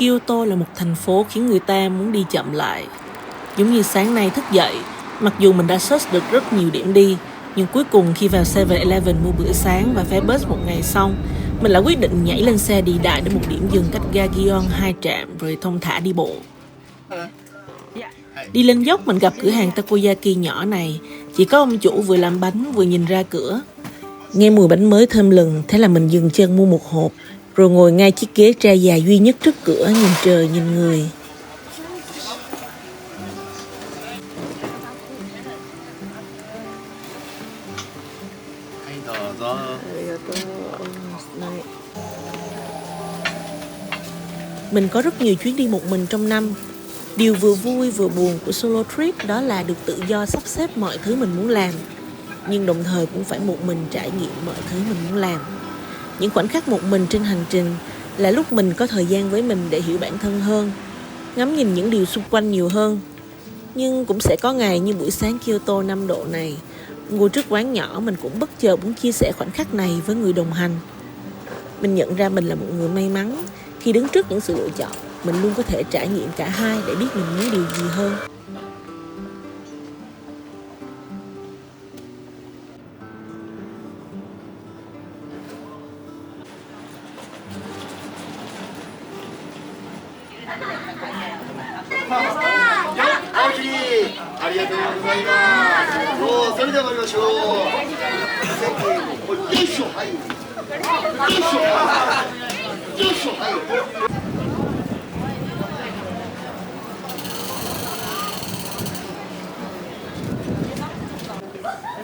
Kyoto là một thành phố khiến người ta muốn đi chậm lại. Giống như sáng nay thức dậy, mặc dù mình đã search được rất nhiều điểm đi, nhưng cuối cùng khi vào 7-Eleven mua bữa sáng và vé bus một ngày xong, mình lại quyết định nhảy lên xe đi đại đến một điểm dừng cách ga Gion 2 trạm rồi thong thả đi bộ. Đi lên dốc mình gặp cửa hàng takoyaki nhỏ này, chỉ có ông chủ vừa làm bánh vừa nhìn ra cửa. Nghe mùi bánh mới thơm lừng, thế là mình dừng chân mua một hộp, rồi ngồi ngay chiếc ghế tre dài duy nhất trước cửa nhìn trời nhìn người. Mình có rất nhiều chuyến đi một mình trong năm. Điều vừa vui vừa buồn của solo trip đó là được tự do sắp xếp mọi thứ mình muốn làm, nhưng đồng thời cũng phải một mình trải nghiệm mọi thứ mình muốn làm. Những khoảnh khắc một mình trên hành trình là lúc mình có thời gian với mình để hiểu bản thân hơn, ngắm nhìn những điều xung quanh nhiều hơn. Nhưng cũng sẽ có ngày như buổi sáng Kyoto 5 độ này, ngồi trước quán nhỏ mình cũng bất chợt muốn chia sẻ khoảnh khắc này với người đồng hành. Mình nhận ra mình là một người may mắn khi đứng trước những sự lựa chọn, mình luôn có thể trải nghiệm cả hai để biết mình muốn điều gì hơn.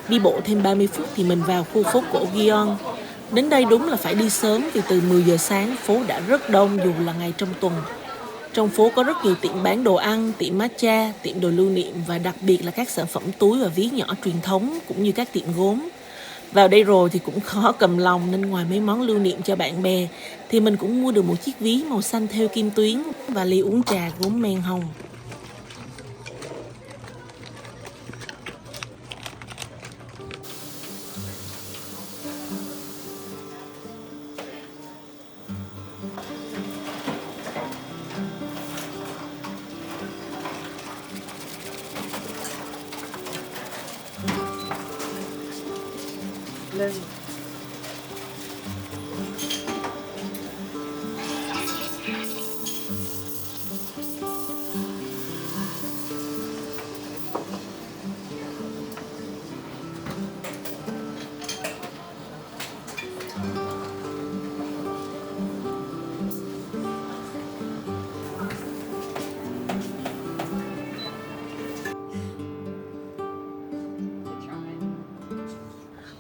Đi bộ thêm 30 phút thì mình vào khu phố cổ Gion. Đến đây đúng là phải đi sớm vì từ 10 giờ sáng phố đã rất đông dù là ngày trong tuần. Trong phố có rất nhiều tiệm bán đồ ăn, tiệm matcha, tiệm đồ lưu niệm và đặc biệt là các sản phẩm túi và ví nhỏ truyền thống cũng như các tiệm gốm. Vào đây rồi thì cũng khó cầm lòng nên ngoài mấy món lưu niệm cho bạn bè thì mình cũng mua được một chiếc ví màu xanh thêu kim tuyến và ly uống trà gốm men hồng. Lên.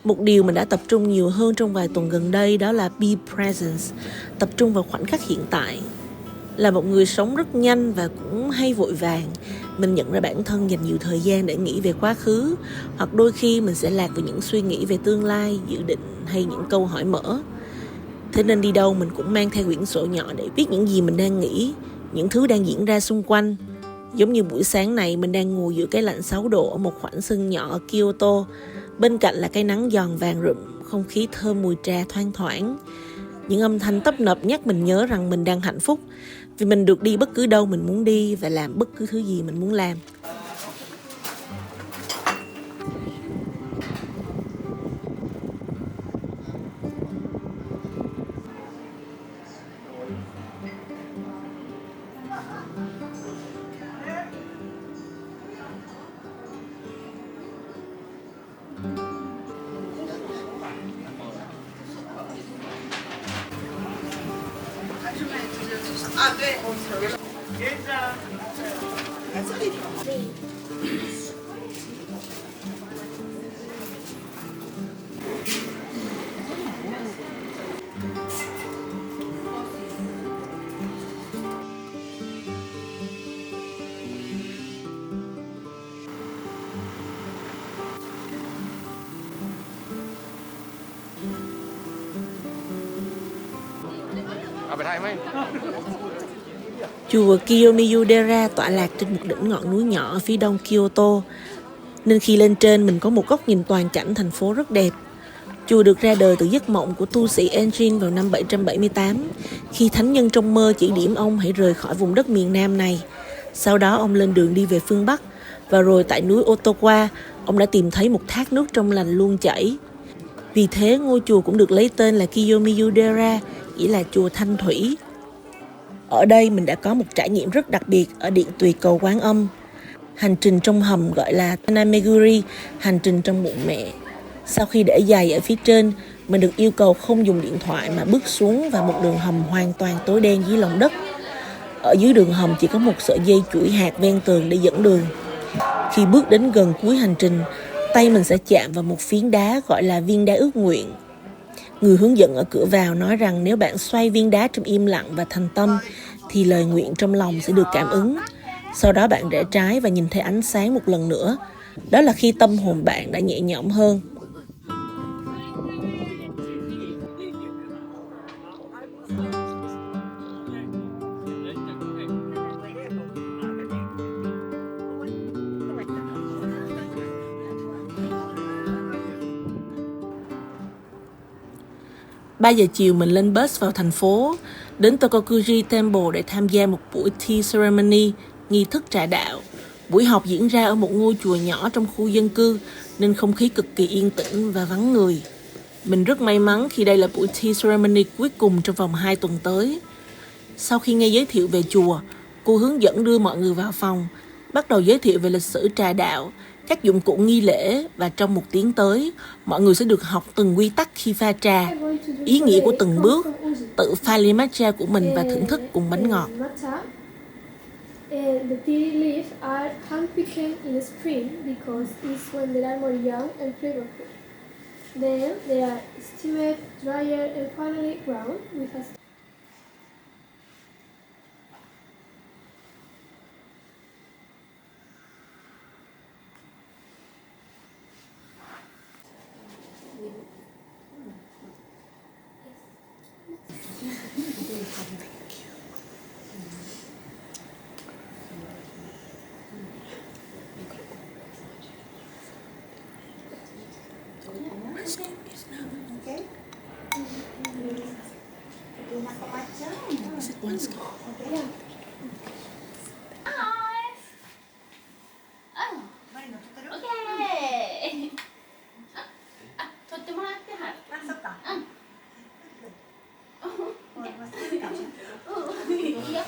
Một điều mình đã tập trung nhiều hơn trong vài tuần gần đây đó là be present, tập trung vào khoảnh khắc hiện tại. Là một người sống rất nhanh và cũng hay vội vàng, mình nhận ra bản thân dành nhiều thời gian để nghĩ về quá khứ, hoặc đôi khi mình sẽ lạc vào những suy nghĩ về tương lai, dự định hay những câu hỏi mở. Thế nên đi đâu mình cũng mang theo quyển sổ nhỏ để viết những gì mình đang nghĩ, những thứ đang diễn ra xung quanh. Giống như buổi sáng này mình đang ngồi giữa cái lạnh 6 độ ở một khoảnh sân nhỏ ở Kyoto. Bên cạnh là cái nắng giòn vàng rụm, không khí thơm mùi trà thoang thoảng. Những âm thanh tấp nập nhắc mình nhớ rằng mình đang hạnh phúc vì mình được đi bất cứ đâu mình muốn đi và làm bất cứ thứ gì mình muốn làm. Chùa Kiyomizu-dera tọa lạc trên một đỉnh ngọn núi nhỏ ở phía đông Kyoto, nên khi lên trên mình có một góc nhìn toàn cảnh thành phố rất đẹp. Chùa được ra đời từ giấc mộng của tu sĩ Engin vào năm 778, khi thánh nhân trong mơ chỉ điểm ông hãy rời khỏi vùng đất miền Nam này. Sau đó ông lên đường đi về phương Bắc, và rồi tại núi Ottawa, ông đã tìm thấy một thác nước trong lành luôn chảy. Vì thế ngôi chùa cũng được lấy tên là Kiyomizu-dera, nghĩa là chùa Thanh Thủy. Ở đây mình đã có một trải nghiệm rất đặc biệt ở điện tùy cầu Quán Âm. Hành trình trong hầm gọi là Tanameguri, hành trình trong bụng mẹ. Sau khi để giày ở phía trên, mình được yêu cầu không dùng điện thoại mà bước xuống vào một đường hầm hoàn toàn tối đen dưới lòng đất. Ở dưới đường hầm chỉ có một sợi dây chuỗi hạt ven tường để dẫn đường. Khi bước đến gần cuối hành trình, tay mình sẽ chạm vào một phiến đá gọi là viên đá ước nguyện. Người hướng dẫn ở cửa vào nói rằng nếu bạn xoay viên đá trong im lặng và thành tâm, thì lời nguyện trong lòng sẽ được cảm ứng. Sau đó bạn rẽ trái và nhìn thấy ánh sáng một lần nữa. Đó là khi tâm hồn bạn đã nhẹ nhõm hơn. Ba giờ chiều mình lên bus vào thành phố, đến Tokokuji Temple để tham gia một buổi tea ceremony, nghi thức trà đạo. Buổi học diễn ra ở một ngôi chùa nhỏ trong khu dân cư, nên không khí cực kỳ yên tĩnh và vắng người. Mình rất may mắn khi đây là buổi tea ceremony cuối cùng trong vòng 2 tuần tới. Sau khi nghe giới thiệu về chùa, cô hướng dẫn đưa mọi người vào phòng, bắt đầu giới thiệu về lịch sử trà đạo, các dụng cụ nghi lễ, và trong 1 tiếng tới, mọi người sẽ được học từng quy tắc khi pha trà, ý nghĩa của từng bước, tự pha ly matcha của mình và thưởng thức cùng bánh ngọt. The tea leaves are handpicked in spring because it's when they are more young and flavorful. Then they are steamed, dried, and finally ground with a Okay. Is it one scoop? yeah. Okay. 取ってもらってはる。あ、そっか。いいよ。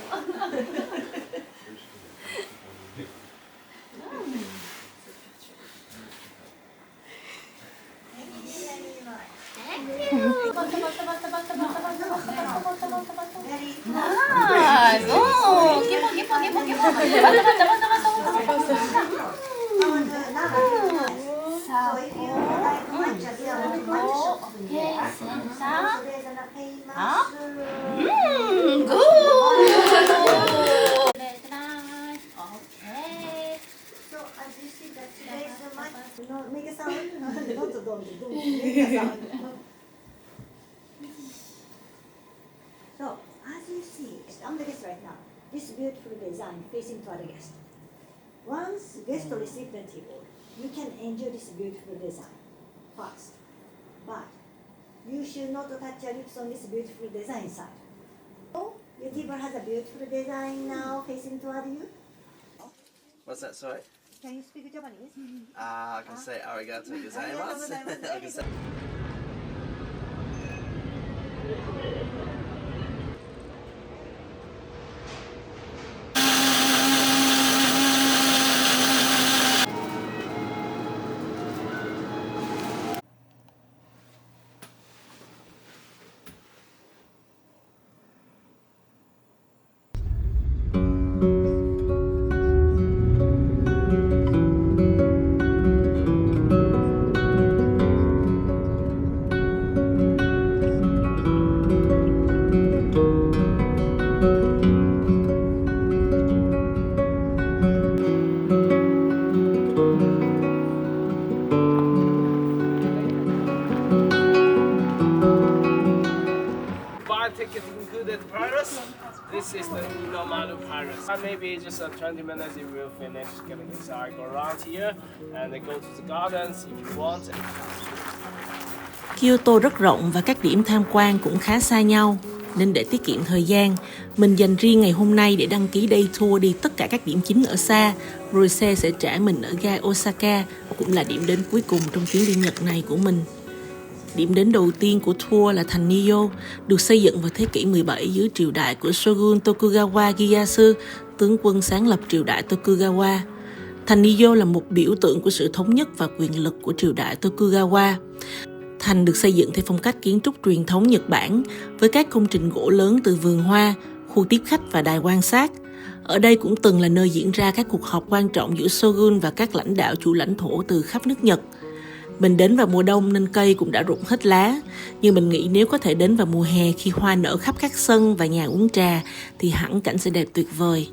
Make a sound. Don't make a sound. So, as you see, I'm the guest right now. This beautiful design facing toward the guest. Once guest receive the table, you can enjoy this beautiful design first. But you should not touch your lips on this beautiful design side. So, your table has a beautiful design now facing toward you. What's that, sorry? Can you speak Japanese? I can say arigato gozaimasu. I can say- Ticket included Paris. This is the normal Paris. Maybe just 20 minutes if we'll finish getting inside. Go around here and then go to the gardens if you want. Kyoto rất rộng và các điểm tham quan cũng khá xa nhau, nên để tiết kiệm thời gian, mình dành riêng ngày hôm nay để đăng ký day tour đi tất cả các điểm chính ở xa, rồi xe sẽ trả mình ở ga Osaka, cũng là điểm đến cuối cùng trong chuyến đi Nhật này của mình. Điểm đến đầu tiên của tour là thành Nijo, được xây dựng vào thế kỷ 17 dưới triều đại của Shogun Tokugawa Ieyasu, tướng quân sáng lập triều đại Tokugawa. Thành Nijo là một biểu tượng của sự thống nhất và quyền lực của triều đại Tokugawa. Thành được xây dựng theo phong cách kiến trúc truyền thống Nhật Bản, với các công trình gỗ lớn từ vườn hoa, khu tiếp khách và đài quan sát. Ở đây cũng từng là nơi diễn ra các cuộc họp quan trọng giữa Shogun và các lãnh đạo chủ lãnh thổ từ khắp nước Nhật. Mình đến vào mùa đông nên cây cũng đã rụng hết lá, nhưng mình nghĩ nếu có thể đến vào mùa hè khi hoa nở khắp các sân và nhà uống trà thì hẳn cảnh sẽ đẹp tuyệt vời.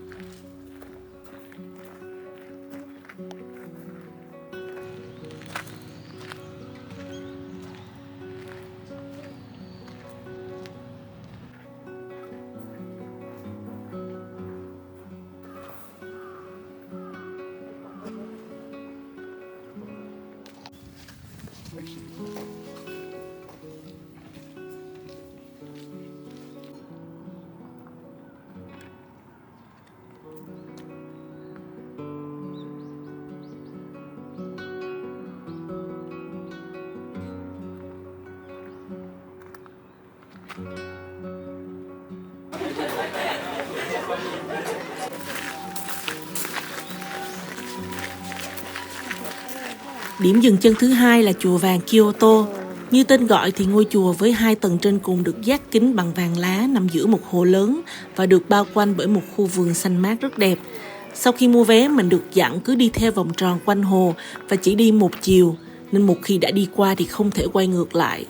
Điểm dừng chân thứ hai là chùa vàng Kyoto. Như tên gọi thì ngôi chùa với 2 tầng trên cùng được dát kính bằng vàng lá nằm giữa một hồ lớn và được bao quanh bởi một khu vườn xanh mát rất đẹp. Sau khi mua vé, mình được dặn cứ đi theo vòng tròn quanh hồ và chỉ đi một chiều, nên một khi đã đi qua thì không thể quay ngược lại.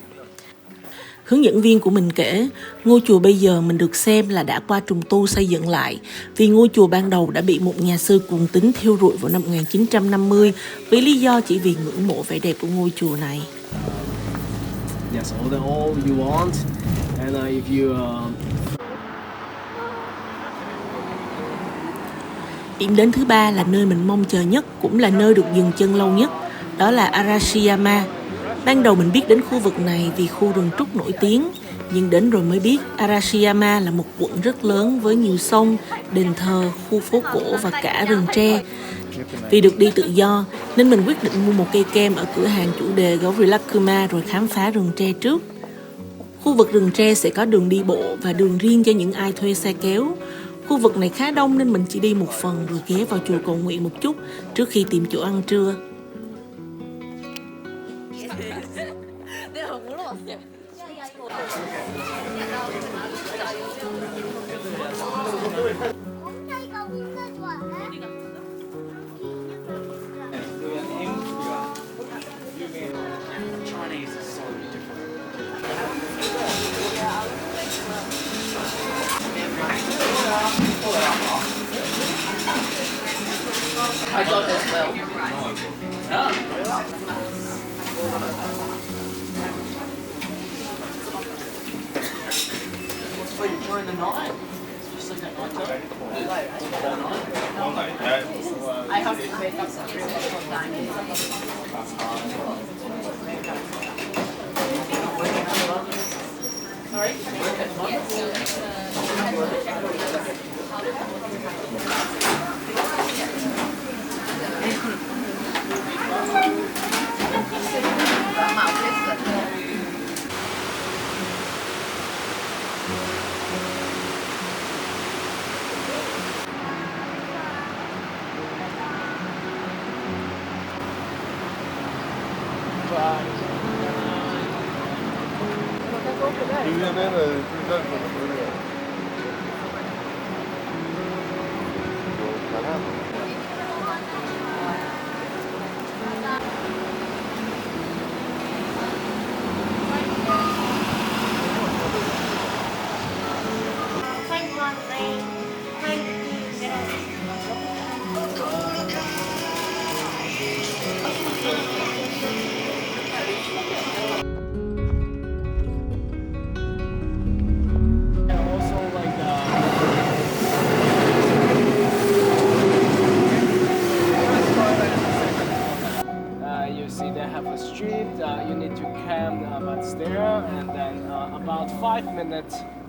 Hướng dẫn viên của mình kể, ngôi chùa bây giờ mình được xem là đã qua trùng tu xây dựng lại, vì ngôi chùa ban đầu đã bị một nhà sư cuồng tín thiêu rụi vào năm 1950 với lý do chỉ vì ngưỡng mộ vẻ đẹp của ngôi chùa này. Yes, order all you want, and if you Điểm đến thứ ba là nơi mình mong chờ nhất, cũng là nơi được dừng chân lâu nhất, đó là Arashiyama. Ban đầu mình biết đến khu vực này vì khu rừng trúc nổi tiếng, nhưng đến rồi mới biết Arashiyama là một quận rất lớn với nhiều sông, đền thờ, khu phố cổ và cả rừng tre. Vì được đi tự do, nên mình quyết định mua một cây kem ở cửa hàng chủ đề gấu Rilakkuma rồi khám phá rừng tre trước. Khu vực rừng tre sẽ có đường đi bộ và đường riêng cho những ai thuê xe kéo. Khu vực này khá đông nên mình chỉ đi một phần rồi ghé vào chùa cầu nguyện một chút trước khi tìm chỗ ăn trưa. I got as well. So you're pouring the night? Just like at night time? I have to wake up at 3 Sorry?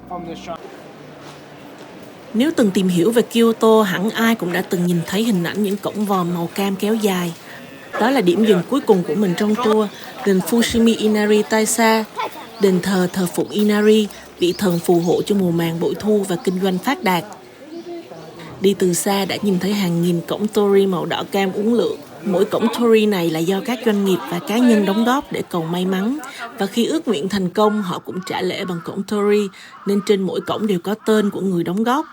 from the shop. Nếu từng tìm hiểu về Kyoto, hẳn ai cũng đã từng nhìn thấy hình ảnh những cổng vòm màu cam kéo dài. Đó là điểm dừng cuối cùng của mình trong tour, đền Fushimi Inari Taisha, đền thờ phụng Inari, vị thần phù hộ cho mùa màng bội thu và kinh doanh phát đạt. Đi từ xa đã nhìn thấy hàng nghìn cổng torii màu đỏ cam uốn lượn. Mỗi cổng torii này là do các doanh nghiệp và cá nhân đóng góp để cầu may mắn. Và khi ước nguyện thành công, họ cũng trả lễ bằng cổng torii, nên trên mỗi cổng đều có tên của người đóng góp.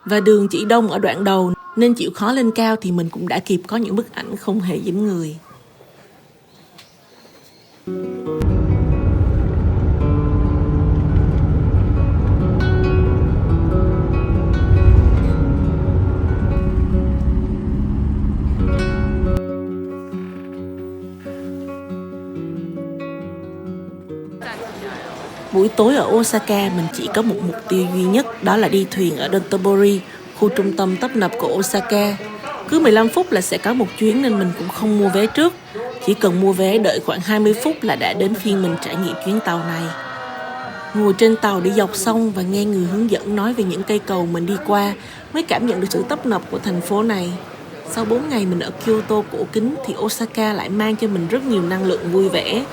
Và đường chỉ đông ở đoạn đầu, nên chịu khó lên cao thì mình cũng đã kịp có những bức ảnh không hề dính người. Buổi tối ở Osaka mình chỉ có một mục tiêu duy nhất, đó là đi thuyền ở Dotonbori, khu trung tâm tấp nập của Osaka. Cứ 15 phút là sẽ có một chuyến nên mình cũng không mua vé trước. Chỉ cần mua vé đợi khoảng 20 phút là đã đến phiên mình trải nghiệm chuyến tàu này. Ngồi trên tàu đi dọc sông và nghe người hướng dẫn nói về những cây cầu mình đi qua mới cảm nhận được sự tấp nập của thành phố này. Sau 4 ngày mình ở Kyoto cổ kính thì Osaka lại mang cho mình rất nhiều năng lượng vui vẻ.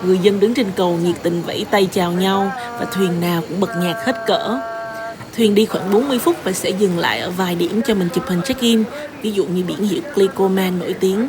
Người dân đứng trên cầu nhiệt tình vẫy tay chào nhau và thuyền nào cũng bật nhạc hết cỡ. Thuyền đi khoảng 40 phút và sẽ dừng lại ở vài điểm cho mình chụp hình check-in, ví dụ như biển hiệu Glicoman nổi tiếng.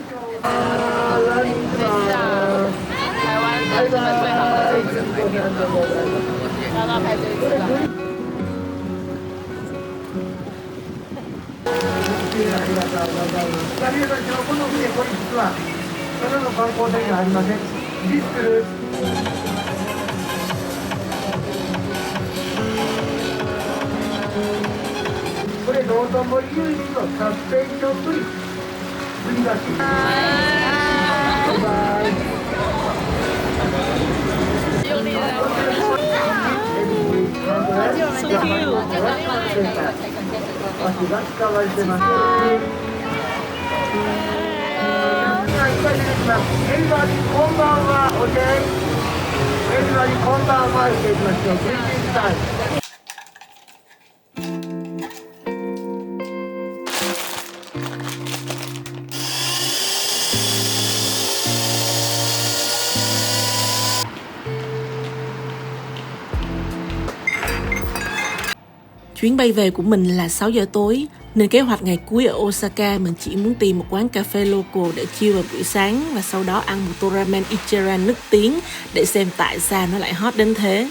Chuyến bay về của mình là 6 giờ tối, nên kế hoạch ngày cuối ở Osaka mình chỉ muốn tìm một quán cà phê local để chill vào buổi sáng và sau đó ăn một tô ramen Ichiran nức tiếng để xem tại sao nó lại hot đến thế.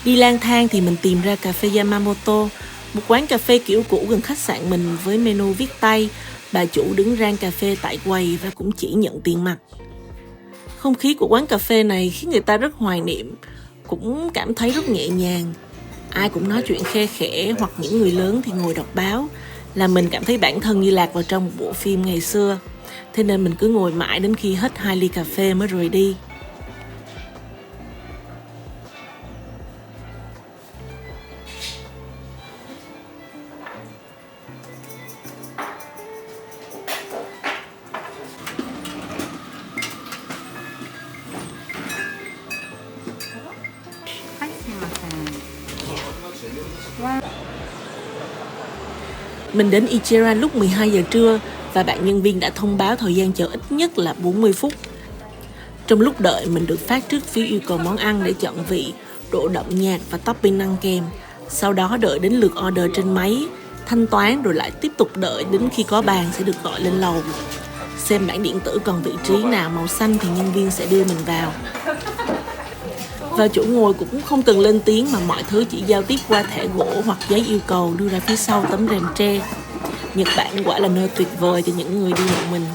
Đi lang thang thì mình tìm ra cà phê Yamamoto, một quán cà phê kiểu cũ gần khách sạn mình với menu viết tay. Bà chủ đứng rang cà phê tại quầy và cũng chỉ nhận tiền mặt. Không khí của quán cà phê này khiến người ta rất hoài niệm, cũng cảm thấy rất nhẹ nhàng. Ai cũng nói chuyện khe khẽ hoặc những người lớn thì ngồi đọc báo, làm mình cảm thấy bản thân như lạc vào trong một bộ phim ngày xưa. Thế nên mình cứ ngồi mãi đến khi hết 2 ly cà phê mới rời đi. Mình đến Ichiran lúc 12 giờ trưa và bạn nhân viên đã thông báo thời gian chờ ít nhất là 40 phút. Trong lúc đợi, mình được phát trước phiếu yêu cầu món ăn để chọn vị, độ đậm nhạt và topping ăn kèm. Sau đó đợi đến lượt order trên máy, thanh toán rồi lại tiếp tục đợi đến khi có bàn sẽ được gọi lên lầu. Xem bảng điện tử còn vị trí nào màu xanh thì nhân viên sẽ đưa mình vào. Vào chỗ ngồi cũng không cần lên tiếng mà mọi thứ chỉ giao tiếp qua thẻ gỗ hoặc giấy yêu cầu đưa ra phía sau tấm rèm tre. Nhật Bản quả là nơi tuyệt vời cho những người đi một mình.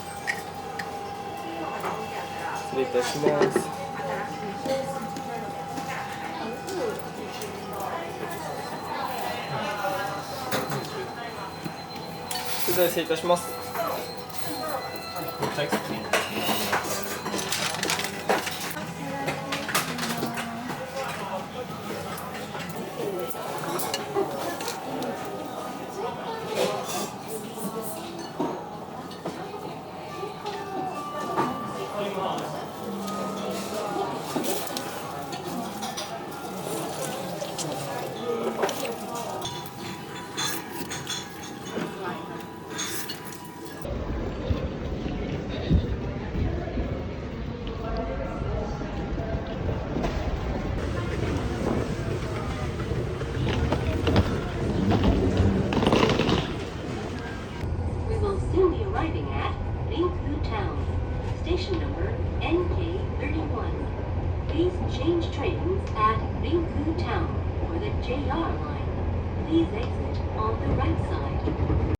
change trains at Rinku Town for the JR line. Please exit on the right side.